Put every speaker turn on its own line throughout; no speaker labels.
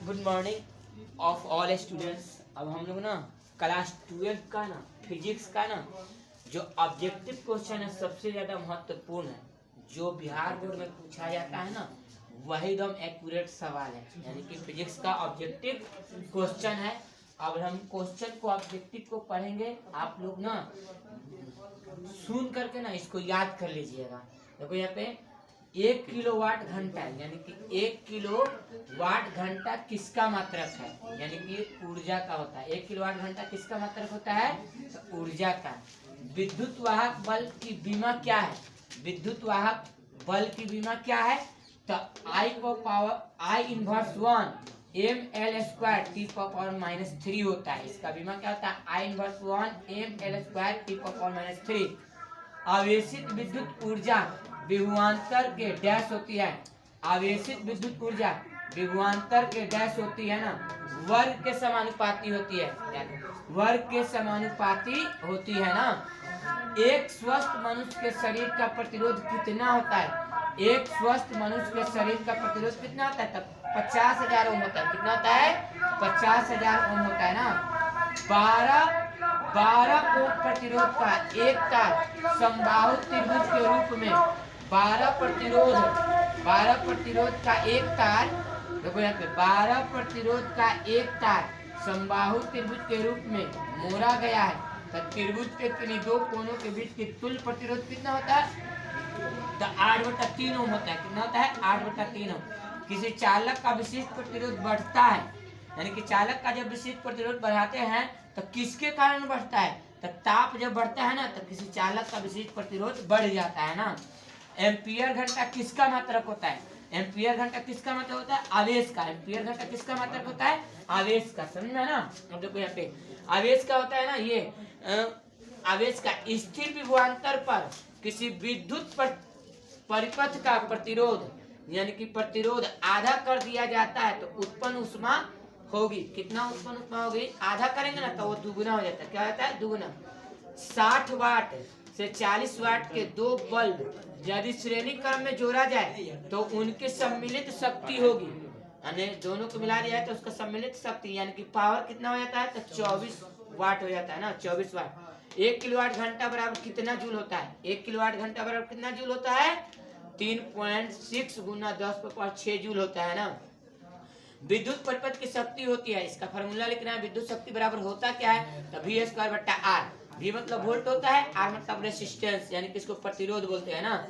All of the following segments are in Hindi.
Good morning of all students. अब हम लोग ना क्लास 12 का ना फिजिक्स का ना जो ऑब्जेक्टिव क्वेश्चन है सबसे ज़्यादा महत्वपूर्ण है, जो बिहार बोर्ड में पूछा जाता है ना, वही एकदम एक्यूरेट सवाल है, यानी कि फिजिक्स का ऑब्जेक्टिव क्वेश्चन है। अब हम क्वेश्चन को ऑब्जेक्टिव को पढ़ेंगे, आप लोग ना सुन करके ना इसको याद कर लीजिएगा। देखो यहाँ पे 1 किलोवाट घंटा यानी कि 1 किलोवाट घंटा किसका मात्रक है, यानी कि ऊर्जा का होता है। 1 किलोवाट घंटा किसका मात्रक होता है, तो ऊर्जा का। विद्युत वाहक बल की बीमा क्या है, विद्युत वाहक बल की बीमा क्या है, तो I को power I inverse 1 ml² t power -3 होता है। इसका बीमा क्या होता है, I inverse 1 ml² t power -3। आवेशित विद्युत ऊर्जा विभवांतर के डैश होती है, आवेशित विद्युत ऊर्जा विभवांतर के डैश होती है ना, वर्ग के समानुपाती होती है, वर्ग के समानुपाती होती है ना। एक स्वस्थ मनुष्य के शरीर का प्रतिरोध कितना होता है, एक स्वस्थ मनुष्य के शरीर का प्रतिरोध कितना होता है, तब 50,000 ओम होता है। कितना होता है, 50,000 ओम होता है ना। 12 ओम प्रतिरोध का एक तार समबाहु त्रिभुज के रूप में 12 प्रतिरोध का एक तार, देखो यहाँ पे 12 प्रतिरोध का एक तार समबाहु त्रिभुज के रूप में मोड़ा गया है, तो त्रिभुज के किन्हीं दो कोनों के बीच की तुल्य प्रतिरोध कितना होता है, तो 8/3 ओम होता है। कितना होता है, 8/3 ओम। किसी चालक का विशिष्ट प्रतिरोध बढ़ता है, यानी कि चालक का जब विशिष्ट प्रतिरोध बढ़ाते हैं तो किसके कारण बढ़ता है, तो ताप जब बढ़ता है ना, तो किसी चालक का विशिष्ट प्रतिरोध बढ़ जाता है ना। एम्पियर घंटा किसका मात्रक होता है, एम्पियर घंटा किसका मात्रक होता है, आवेश का। एम्पियर घंटा किसका मात्रक होता है, आवेश का। समझ में ना। अब देखो यहाँ पे आवेश का होता है ना, ये आवेश का स्थिर विभवांतर पर किसी विद्युत परिपथ का प्रतिरोध यानी कि प्रतिरोध आधा कर दिया जाता है तो उत्पन्न ऊष्मा होगी। कितना उत्पन्न ऊष्मा होगी, आधा करेंगे ना तो वो दुगुना हो जाता है। क्या होता है, दुगुना। 60 वाट से 40 वाट के दो बल्ब यदि श्रेणी क्रम में जोड़ा जाए तो उनकी सम्मिलित शक्ति होगी, यानी दोनों को मिला दिया है तो उसका सम्मिलित शक्ति यानी कि पावर कितना हो जाता है, तो 24 वाट हो जाता है ना, 24 वाट। 1 किलोवाट घंटा बराबर कितना जूल होता है, 1 किलोवाट घंटा बराबर कितना जूल होता है, 3.6 गुना 10⁻6 जूल होता है ना। विद्युत परिपथ की शक्ति होती है, इसका फॉर्मूला लिखना है। विद्युत शक्ति बराबर होता क्या है, तो V² V मतलब वोल्ट होता है, R मतलब रेसिस्टेंस यानी कि इसको प्रतिरोध बोलते हैं ना।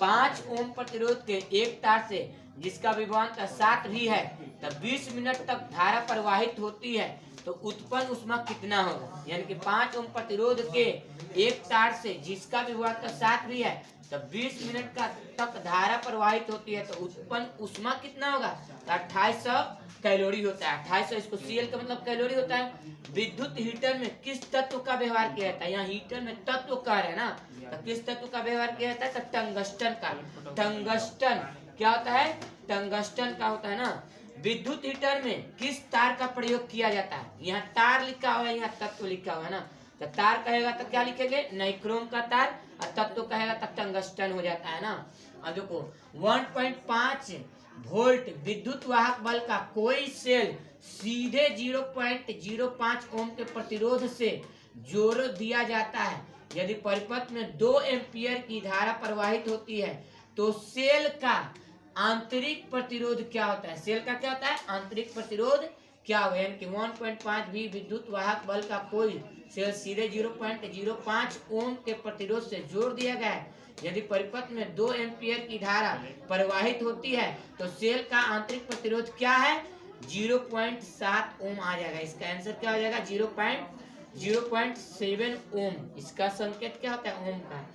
5 ओम प्रतिरोध के एक तार से जिसका विभवांतर 7 भी है, तब 20 मिनट तक धारा प्रवाहित होती है तो उत्पन्न ऊष्मा कितना होगा, यानी कि 5 ओम प्रतिरोध के एक तार से जिसका विभवांतर 7 भी है तब 20 मिनट का तक धारा प्रवाहित होती है तो उत्पन्न ऊष्मा कितना होगा, तो 2800 कैलोरी होता है। 2800 इसको Cl का मतलब कैलोरी होता है। विद्युत हीटर में किस तत्व का व्यवहार किया जाता है, यहाँ हीटर में तत्व का है ना, तो किस तत्व का व्यवहार किया जाता है, तो टंगस्टन का। टंगस्टन क्या होता है, टंगस्टन का होता है ना। विद्युत हीटर में किस तार का प्रयोग किया जाता है, यहाँ तार लिखा हुआ है, यहाँ तत्व लिखा हुआ है ना, तो तार कहेगा तो क्या लिखेंगे, नाइक्रोम का तार, और तत्व कहेगा तो टंगस्टन हो जाता है ना। अब देखो 1.5 वोल्ट विद्युत वाहक बल का कोई सेल सीधे 0.05 ओम के प्रतिरोध से जोड़ दिया जाता है, यदि परिपथ में 2 एम्पियर की धारा प्रवाहित होती है तो सेल का आंतरिक प्रतिरोध क्या होता है, सेल का क्या होता है, आंतरिक प्रतिरोध क्या होगा, यानी कि 1.5 भी विद्युत वाहक बल का कोई सेल सीधे 0.05 ओम के प्रतिरोध से जोड़ दिया गया है, यदि परिपथ में 2 एम्पियर की धारा प्रवाहित होती है तो सेल का आंतरिक प्रतिरोध क्या है, 0.7 ओम आ जाएगा। इसका आंसर क्या हो जाएगा, 0.7 ओम। इसका संकेत क्या होता है, ओम का।